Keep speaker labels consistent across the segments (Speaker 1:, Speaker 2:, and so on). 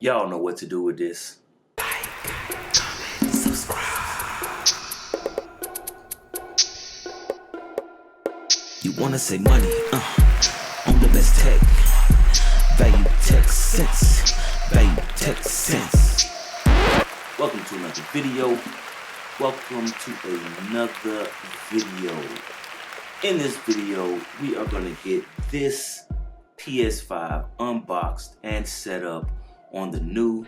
Speaker 1: Y'all know what to do with this. Like, comment, subscribe. You wanna save money, on the best tech. Value tech sense. Value tech sense. Welcome to another video. Welcome to another video. In this video, we are gonna get this PS5 unboxed and set up on the new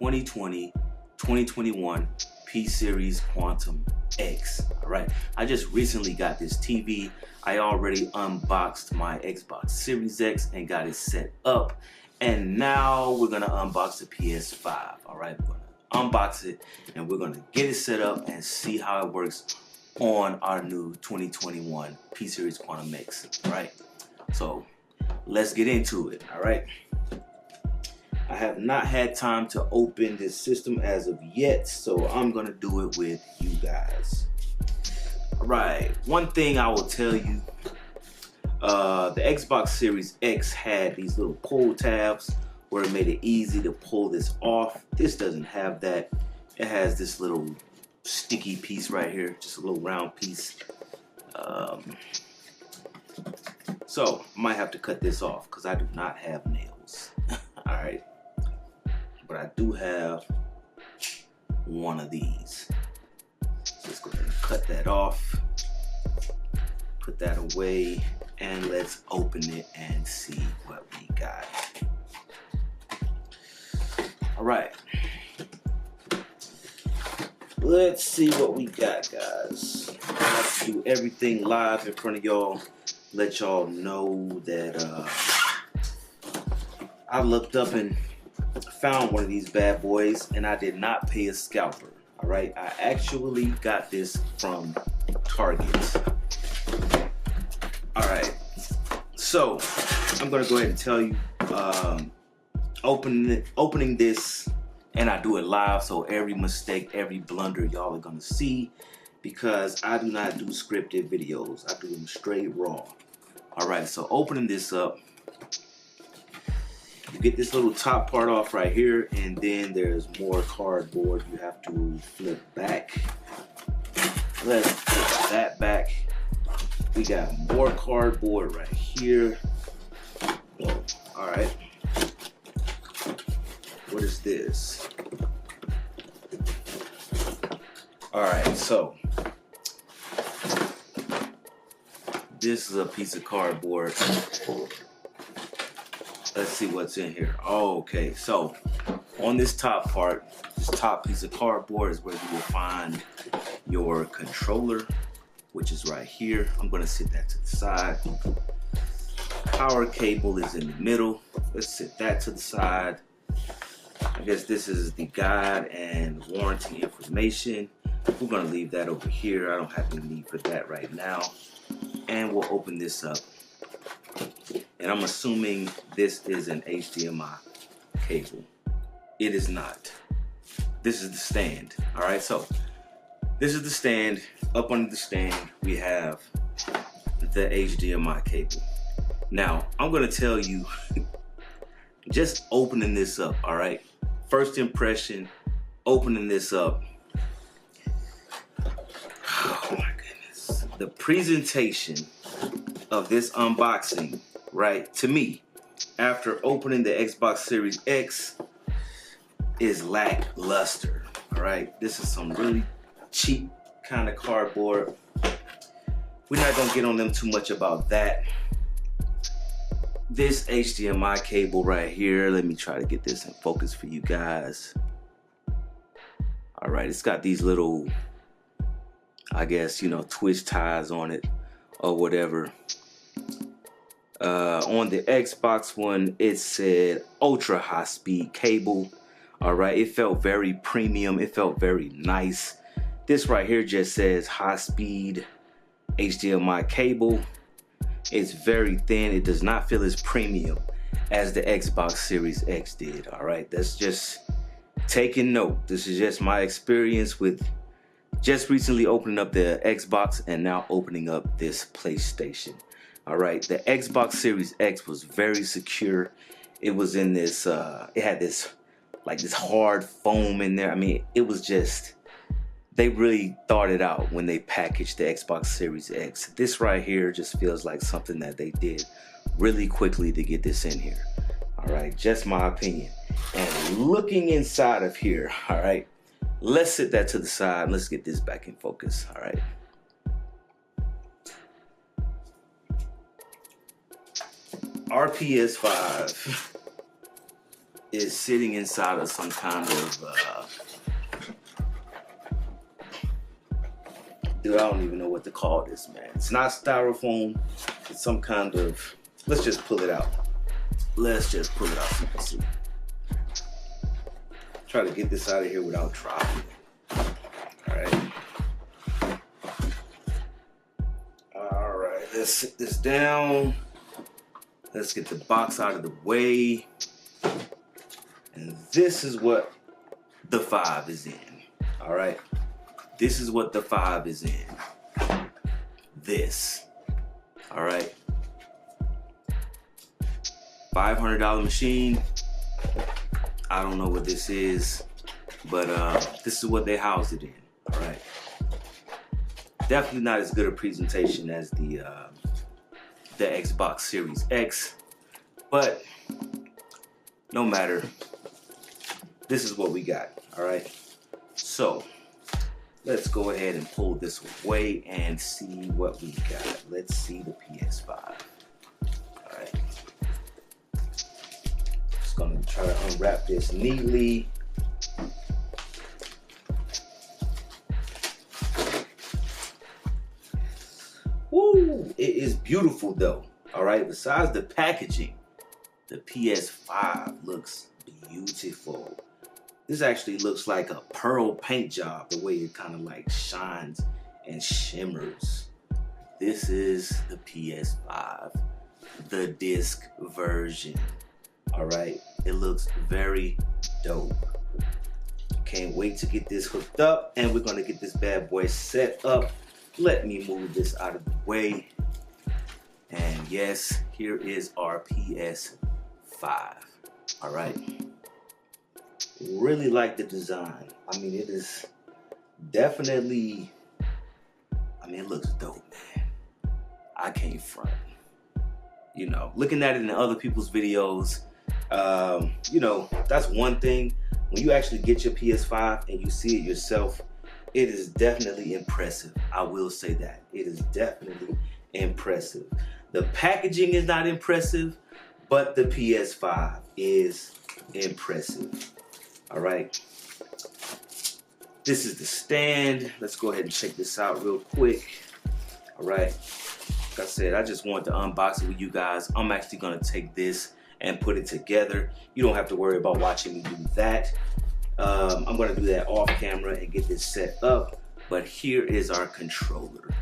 Speaker 1: 2020-2021 P-Series Quantum X. Alright, I just recently got this TV. I already unboxed my Xbox Series X and got it set up. And now we're gonna unbox the PS5. Alright, we're gonna unbox it and we're gonna get it set up and see how it works on our new 2021 P-Series Quantum X. Alright, so let's get into it. Alright, I have not had time to open this system as of yet, so I'm gonna do it with you guys. Alright, one thing I will tell you, the Xbox Series X had these little pull tabs where it made it easy to pull this off. This doesn't have that. It has this little sticky piece right here, just a little round piece. So I might have to cut this off because I do not have nails. Alright, but I do have one of these. Just go ahead and cut that off, put that away, and let's open it and see what we got. Alright, let's see what we got, guys. I have to do everything live in front of y'all. Let y'all know that I looked up and found one of these bad boys, and I did not pay a scalper. All right, I actually got this from Target. All right, so I'm gonna go ahead and tell you, opening this, and I do it live, so every mistake, every blunder, y'all are gonna see, because I do not do scripted videos. I do them straight raw. All right, so opening this up, you get this little top part off right here, and then there's more cardboard you have to flip back. Let's flip that back. We got more cardboard right here. Oh, all right. What is this? All right, so this is a piece of cardboard. Let's see what's in here. Oh, okay, so on this top part, this top piece of cardboard is where you will find your controller, which is right here. I'm gonna sit that to the side. Power cable is in the middle. Let's sit that to the side. I guess this is the guide and warranty information. We're gonna leave that over here. I don't have any need for that right now. And we'll open this up. And I'm assuming this is an HDMI cable. It is not. This is the stand. All right, so this is the stand. Up under the stand, we have the HDMI cable. Now, I'm gonna tell you, just opening this up, all right? First impression, opening this up. Oh my goodness. The presentation of this unboxing, right, to me, after opening the Xbox Series X, is lackluster. All right, this is some really cheap kind of cardboard. We're not gonna get on them too much about that. This HDMI cable right here, let me try to get this in focus for you guys. All right, it's got these little, I guess, you know, twist ties on it or whatever. On the Xbox one, it said ultra high speed cable. All right, it felt very premium. It felt very nice. This right here just says high speed HDMI cable. It's very thin. It does not feel as premium as the Xbox Series X did. All right, that's just taking note. This is just my experience with just recently opening up the Xbox and now opening up this PlayStation. All right, the Xbox Series X was very secure. It was in this, it had this like this hard foam in there. I mean, it was just, they really thought it out when they packaged the Xbox Series X. This right here just feels like something that they did really quickly to get this in here. All right, just my opinion. And looking inside of here, all right, let's set that to the side. Let's get this back in focus, all right. Our PS5 is sitting inside of some kind of, dude, I don't even know what to call this, man. It's not styrofoam. It's some kind of, let's just pull it out. Let's just pull it out so you can see. Try to get this out of here without dropping it. All right. All right, let's sit this down. Let's get the box out of the way. And this is what the 5 is in. All right. This is what the 5 is in. This. All right. $500 machine. I don't know what this is, but this is what they housed it in. All right. Definitely not as good a presentation as the Xbox Series X, but no matter. This is what we got. All right. So let's go ahead and pull this away and see what we got. Let's see the PS5. All right. Just gonna try to unwrap this neatly. Woo! It is beautiful though. All right. Besides the packaging, the PS5 looks beautiful. This actually looks like a pearl paint job, the way it kind of like shines and shimmers. This is the PS5, the disc version. All right, it looks very dope. Can't wait to get this hooked up, and we're gonna get this bad boy set up. Let me move this out of the way. And yes, here is our PS5. All right. Really like the design. I mean, it is definitely, I mean, it looks dope, man. I can't front. You know, looking at it in other people's videos, you know, that's one thing. When you actually get your PS5 and you see it yourself, it is definitely impressive. I will say that. It is definitely impressive. The packaging is not impressive, but the PS5 is impressive. All right. This is the stand. Let's go ahead and check this out real quick. All right. Like I said, I just wanted to unbox it with you guys. I'm actually going to take this and put it together. You don't have to worry about watching me do that. I'm going to do that off camera and get this set up. But here is our controller.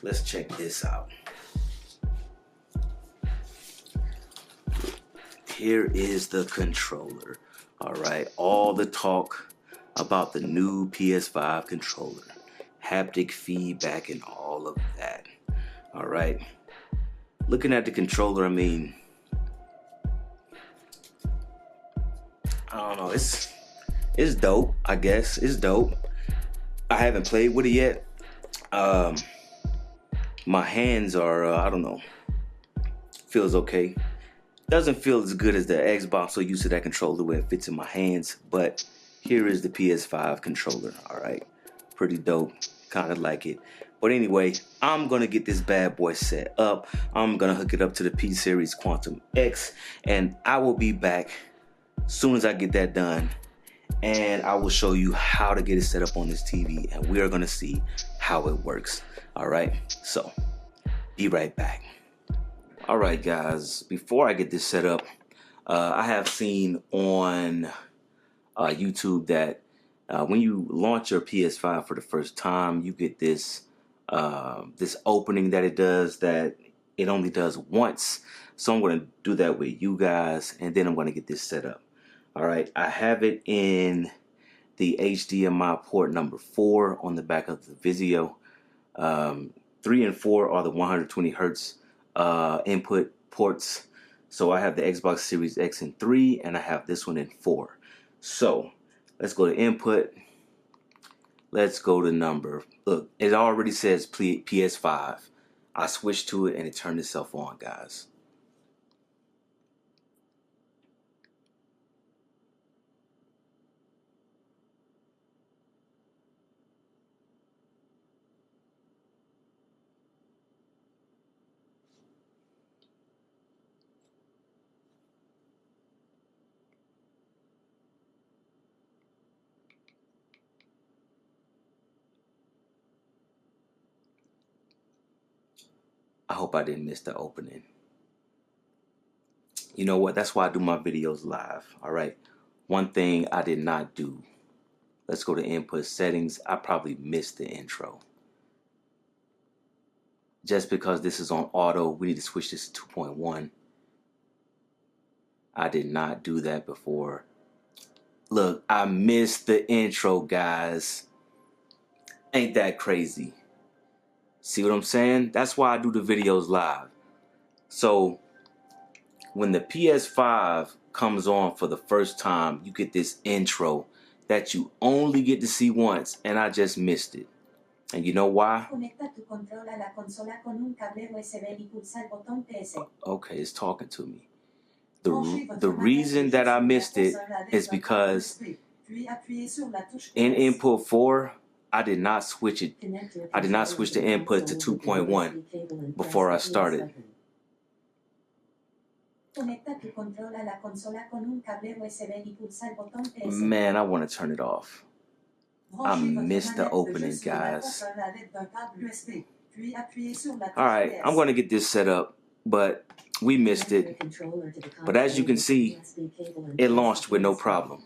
Speaker 1: Let's check this out. Here is the controller. All right, all the talk about the new PS5 controller, haptic feedback and all of that. All right, looking at the controller, I mean, I don't know, it's dope, I guess. It's dope. I haven't played with it yet. My hands are, I don't know, feels okay. Doesn't feel as good as the Xbox, so used to that controller where it fits in my hands. But here is the PS5 controller, all right? Pretty dope, kind of like it. But anyway, I'm going to get this bad boy set up. I'm going to hook it up to the P Series Quantum X, and I will be back as soon as I get that done. And I will show you how to get it set up on this TV, and we are going to see how it works, all right? So, be right back. All right, guys, before I get this set up, I have seen on YouTube that when you launch your PS5 for the first time, you get this this opening that it does that it only does once. So I'm going to do that with you guys, and then I'm going to get this set up. All right, I have it in the HDMI port number 4 on the back of the Vizio. 3 and 4 are the 120 hertz input ports. So I have the Xbox Series X in 3, and I have this one in 4. So let's go to input. Let's go to number. Look, it already says PS5. I switched to it and it turned itself on, guys. I hope I didn't miss the opening. You know what? That's why I do my videos live. All right. One thing I did not do. Let's go to input settings. I probably missed the intro. Just because this is on auto, we need to switch this to 2.1. I did not do that before. Look, I missed the intro, guys. Ain't that crazy? See what I'm saying? That's why I do the videos live. So when the PS5 comes on for the first time, you get this intro that you only get to see once, and I just missed it. And you know why? Okay, it's talking to me. The reason that I missed it is because in input 4, I did not switch it. I did not switch the input to 2.1 before I started. Man, I want to turn it off. I missed the opening, guys. Alright, I'm going to get this set up, but we missed it. But as you can see, it launched with no problem.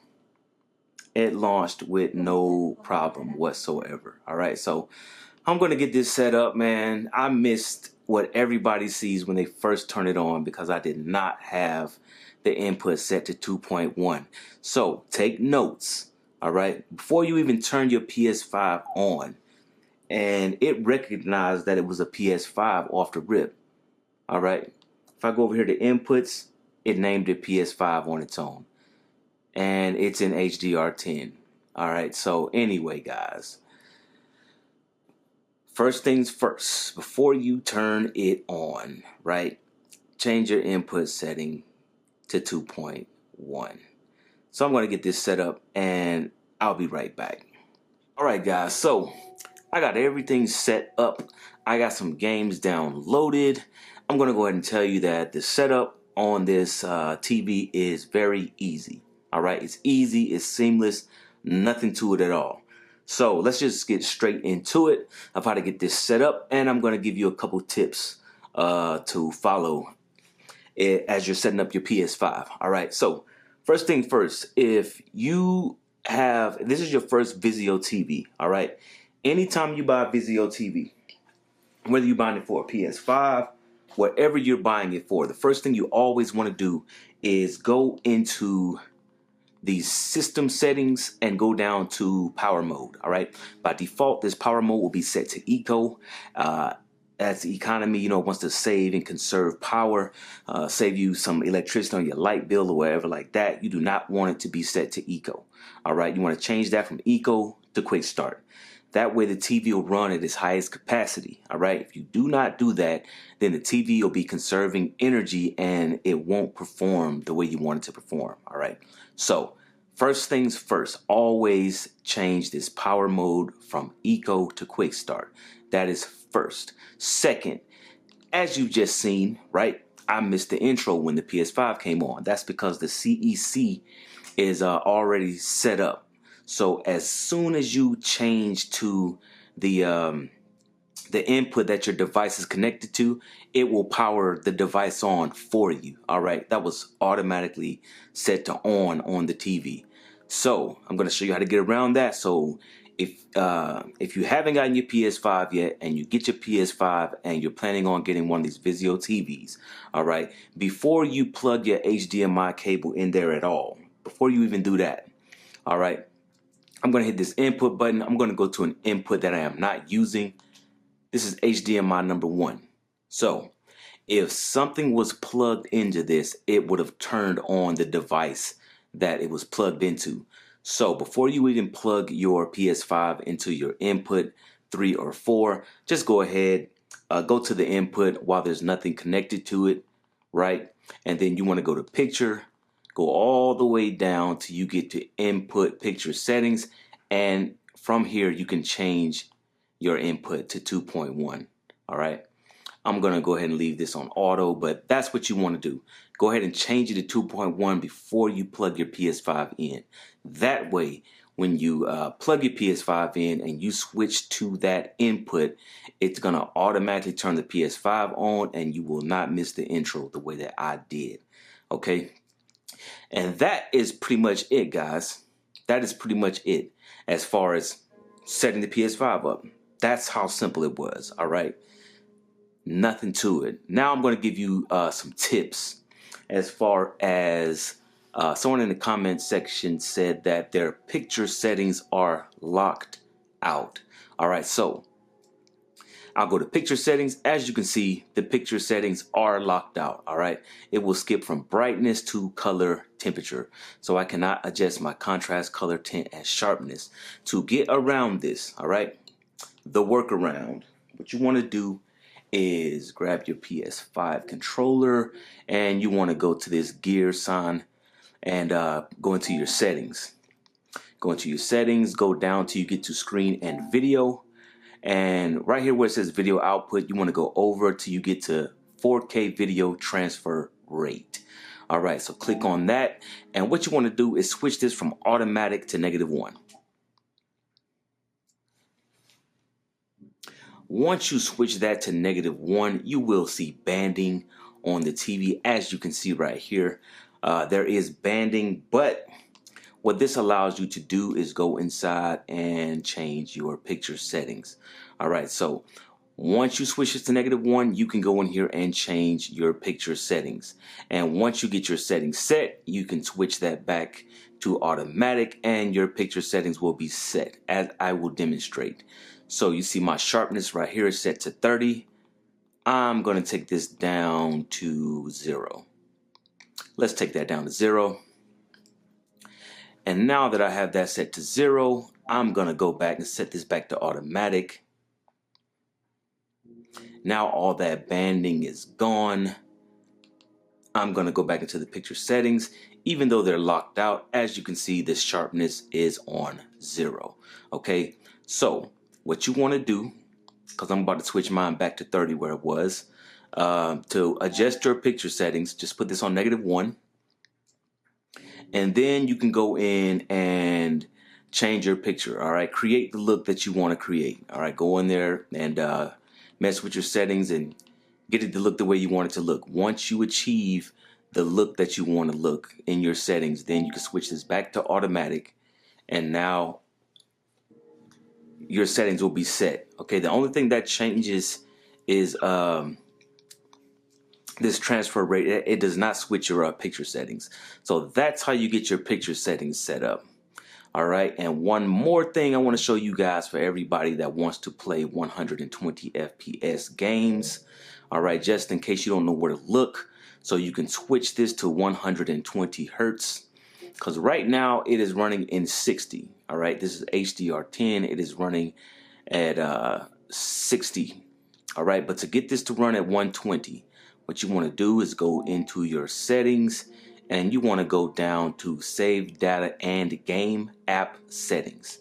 Speaker 1: It launched with no problem whatsoever. Alright, so I'm going to get this set up, man. I missed what everybody sees when they first turn it on because I did not have the input set to 2.1. So take notes. All right, before you even turn your PS5 on, and it recognized that it was a PS5 off the rip. All right, if I go over here to inputs, it named it PS5 on its own, and it's in HDR10. All right, so anyway, guys, first things first, before you turn it on, right, change your input setting to 2.1. So I'm going to get this set up and I'll be right back. Alright guys, so I got everything set up. I got some games downloaded. I'm going to go ahead and tell you that the setup on this TV is very easy. Alright, it's easy, it's seamless, nothing to it at all. So let's just get straight into it of how to get this set up, and I'm going to give you a couple tips to follow as you're setting up your PS5. Alright, so first thing first, if you have, this is your first Vizio TV, all right? Anytime you buy a Vizio TV, whether you're buying it for a PS5, whatever you're buying it for, the first thing you always want to do is go into the system settings and go down to power mode, all right? By default, this power mode will be set to eco. As the economy, you know, wants to save and conserve power, save you some electricity on your light bill or whatever like that. You do not want it to be set to eco. All right, you want to change that from eco to quick start. That way the TV will run at its highest capacity. All right, if you do not do that, then the TV will be conserving energy and it won't perform the way you want it to perform. All right, so first things first, always change this power mode from eco to quick start. That is first. Second, as you've just seen, right, I missed the intro when the PS5 came on. That's because the CEC is already set up. So as soon as you change to the input that your device is connected to, it will power the device on for you. All right, that was automatically set to on the TV. So I'm going to show you how to get around that. So if you haven't gotten your PS5 yet and you get your PS5 and you're planning on getting one of these Vizio TVs, all right, before you plug your HDMI cable in there at all, before you even do that, all right, I'm going to hit this input button. I'm going to go to an input that I am not using. This is HDMI number 1. So if something was plugged into this, it would have turned on the device that it was plugged into. So before you even plug your PS5 into your input 3 or 4, just go ahead, go to the input while there's nothing connected to it, right? And then you want to go to picture, go all the way down till you get to input picture settings. And from here, you can change your input to 2.1, all right? I'm going to go ahead and leave this on auto, but that's what you want to do. Go ahead and change it to 2.1 before you plug your PS5 in. That way, when you plug your PS5 in and you switch to that input, it's going to automatically turn the PS5 on and you will not miss the intro the way that I did. Okay? And that is pretty much it, guys. That is pretty much it as far as setting the PS5 up. That's how simple it was, all right? Nothing to it. Now I'm going to give you some tips as far as someone in the comment section said that their picture settings are locked out. All right, so I'll go to picture settings. As you can see, the picture settings are locked out. All right, it will skip from brightness to color temperature. So I cannot adjust my contrast, color, tint, and sharpness. To get around this, all right, the workaround, what you want to do is grab your PS5 controller and you want to go to this gear sign and go into your settings. Go into your settings, go down till you get to screen and video. And right here where it says video output, you want to go over till you get to 4K video transfer rate. All right, so click on that. And what you want to do is switch this from automatic to -1. Once you switch that to -1, you will see banding on the TV. As you can see right here, there is banding, but what this allows you to do is go inside and change your picture settings. All right, so once you switch this to -1, you can go in here and change your picture settings. And once you get your settings set, you can switch that back to automatic and your picture settings will be set as I will demonstrate. So you see my sharpness right here is set to 30. I'm going to take this down to 0. Let's take that down to 0. And now that I have that set to 0, I'm going to go back and set this back to automatic. Now all that banding is gone. I'm going to go back into the picture settings. Even though they're locked out, as you can see, the sharpness is on 0. Okay, so what you want to do, because I'm about to switch mine back to 30 where it was, to adjust your picture settings, just put this on -1. And then you can go in and change your picture. All right, create the look that you want to create. All right, go in there and mess with your settings and get it to look the way you want it to look. Once you achieve the look that you want to look in your settings, then you can switch this back to automatic. And now your settings will be set. Okay, the only thing that changes is this transfer rate. It does not switch your picture settings. So that's how you get your picture settings set up. All right, and one more thing I want to show you guys for everybody that wants to play 120 FPS games. All right, just in case you don't know where to look, so you can switch this to 120 hertz. Because right now it is running in 60. All right, this is HDR10. It is running at 60. All right, but to get this to run at 120, what you want to do is go into your settings and you want to go down to Save Data and Game App Settings.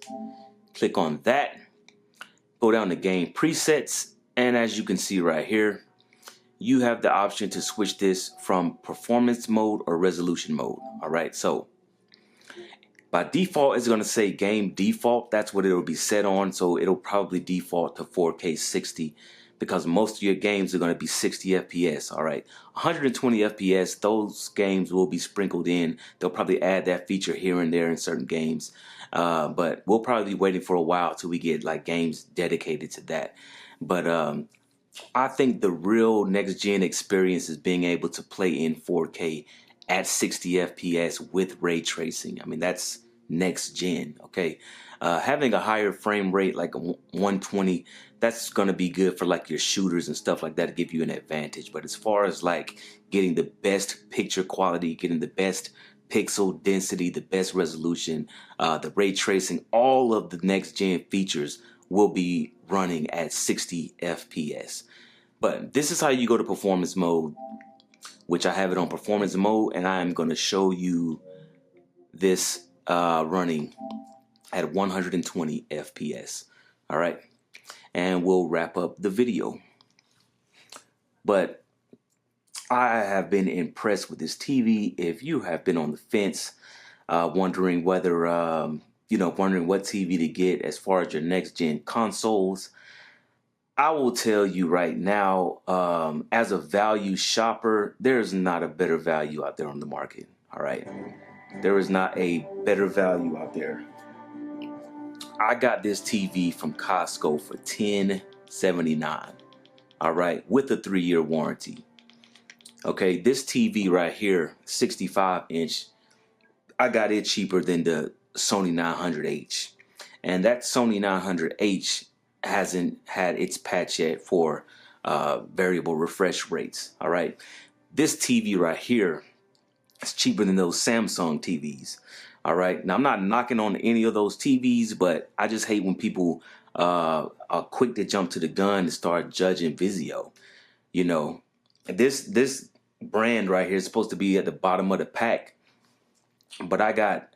Speaker 1: Click on that. Go down to Game Presets, and as you can see right here, you have the option to switch this from performance mode or resolution mode. All right, so by default, it's going to say game default. That's what it'll be set on. So it'll probably default to 4K 60 because most of your games are going to be 60 FPS. All right, 120 FPS, those games will be sprinkled in. They'll probably add that feature here and there in certain games. But we'll probably be waiting for a while till we get like games dedicated to that. But I think the real next gen experience is being able to play in 4K at 60 FPS with ray tracing. I mean, that's next gen, okay? Having a higher frame rate like 120, that's gonna be good for like your shooters and stuff like that to give you an advantage. But as far as like getting the best picture quality, getting the best pixel density, the best resolution, the ray tracing, all of the next gen features will be running at 60 FPS. But this is how you go to performance mode, which I have it on performance mode, and I am going to show you this running at 120 FPS. All right, and we'll wrap up the video. But I have been impressed with this TV. If you have been on the fence, wondering whether, wondering what TV to get as far as your next gen consoles, I will tell you right now, as a value shopper, there's not a better value out there on the market. All right, there is not a better value out there. I got this TV from Costco for $10.79. All right, with a 3-year warranty. Okay, this TV right here, 65-inch, I got it cheaper than the Sony 900H. And that Sony 900H hasn't had its patch yet for variable refresh rates. All right, this TV right here is cheaper than those Samsung TVs. All right, now I'm not knocking on any of those TVs, but I just hate when people are quick to jump to the gun and start judging Vizio. You know, this brand right here is supposed to be at the bottom of the pack, but I got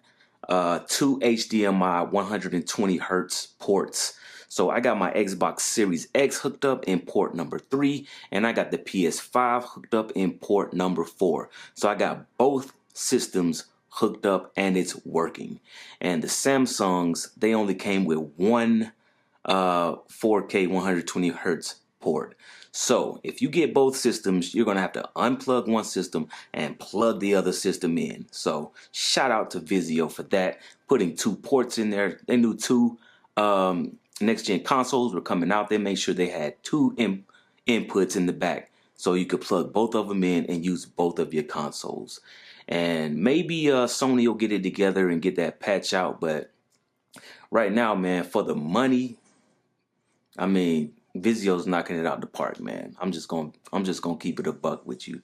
Speaker 1: 2 HDMI 120 hertz ports. So I got my Xbox Series X hooked up in port number 3, and I got the PS5 hooked up in port number 4. So I got both systems hooked up and it's working. And the Samsungs, they only came with one 4K 120 hertz port. So if you get both systems, you're going to have to unplug one system and plug the other system in. So shout out to Vizio for that, putting 2 ports in there. They knew 2 next gen consoles were coming out. They made sure they had 2 inputs in the back, so you could plug both of them in and use both of your consoles. And maybe Sony will get it together and get that patch out. But right now, man, for the money, I mean, Vizio's knocking it out the park, man. I'm just gonna keep it a buck with you.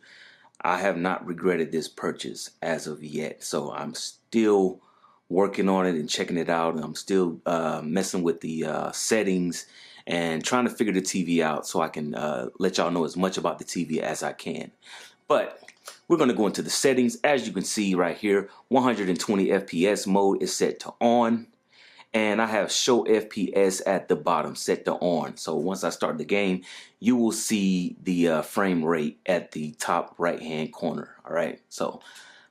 Speaker 1: I have not regretted this purchase as of yet, so I'm still working on it and checking it out, and I'm still messing with the settings and trying to figure the TV out so I can let y'all know as much about the TV as I can. But we're going to go into the settings. As you can see right here, 120 FPS mode is set to on. And I have show FPS at the bottom set to on. So once I start the game, you will see the frame rate at the top right hand corner. All right, so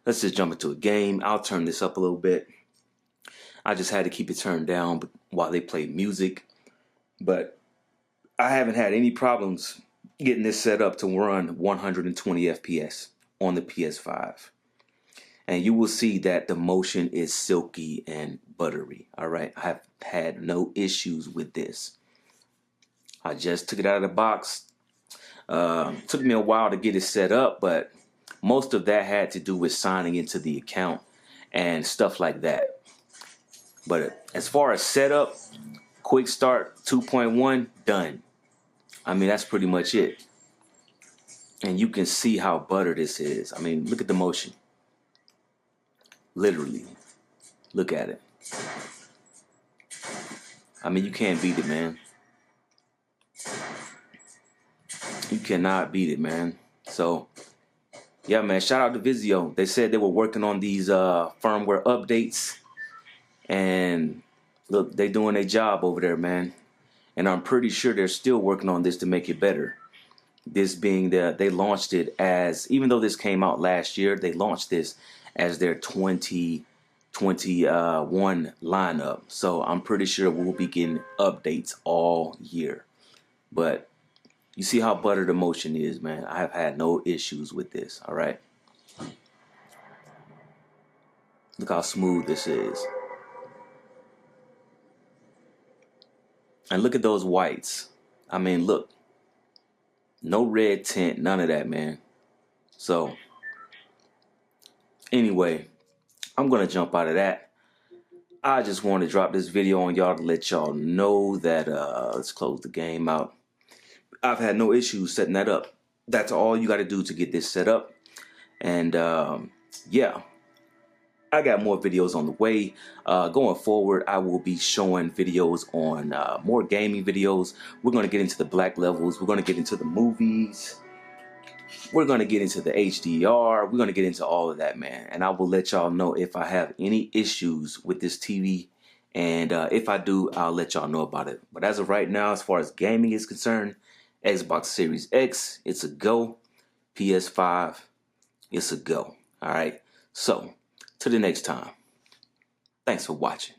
Speaker 1: let's just jump into a game. I'll turn this up a little bit. I just had to keep it turned down while they play music. But I haven't had any problems getting this set up to run 120 FPS on the PS5. And you will see that the motion is silky and buttery. All right, I have had no issues with this. I just took it out of the box. Took me a while to get it set up, but most of that had to do with signing into the account and stuff like that. But as far as setup, quick start 2.1 done. I mean, that's pretty much it. And you can see how butter this is. I mean, look at the motion. Literally, look at it. I mean, you can't beat it, man. You cannot beat it, man. So, yeah, man, shout out to Vizio. They said they were working on these firmware updates. And look, they doing their job over there, man. And I'm pretty sure they're still working on this to make it better. This being that they launched it as, even though this came out last year, they launched this as their 2021 lineup. So I'm pretty sure we'll be getting updates all year. But you see how butter the motion is, man. I have had no issues with this, all right? Look how smooth this is. And look at those whites. I mean, look. No red tint, none of that, man. So, anyway, I'm going to jump out of that. I just want to drop this video on y'all to let y'all know that, let's close the game out. I've had no issues setting that up. That's all you got to do to get this set up. And, yeah. I got more videos on the way. Going forward, I will be showing videos on more gaming videos. We're going to get into the black levels. We're going to get into the movies. We're going to get into the HDR. We're going to get into all of that, man. And I will let y'all know if I have any issues with this TV. And if I do, I'll let y'all know about it. But as of right now, as far as gaming is concerned, Xbox Series X, it's a go. PS5, it's a go. All right. So, till the next time. Thanks for watching.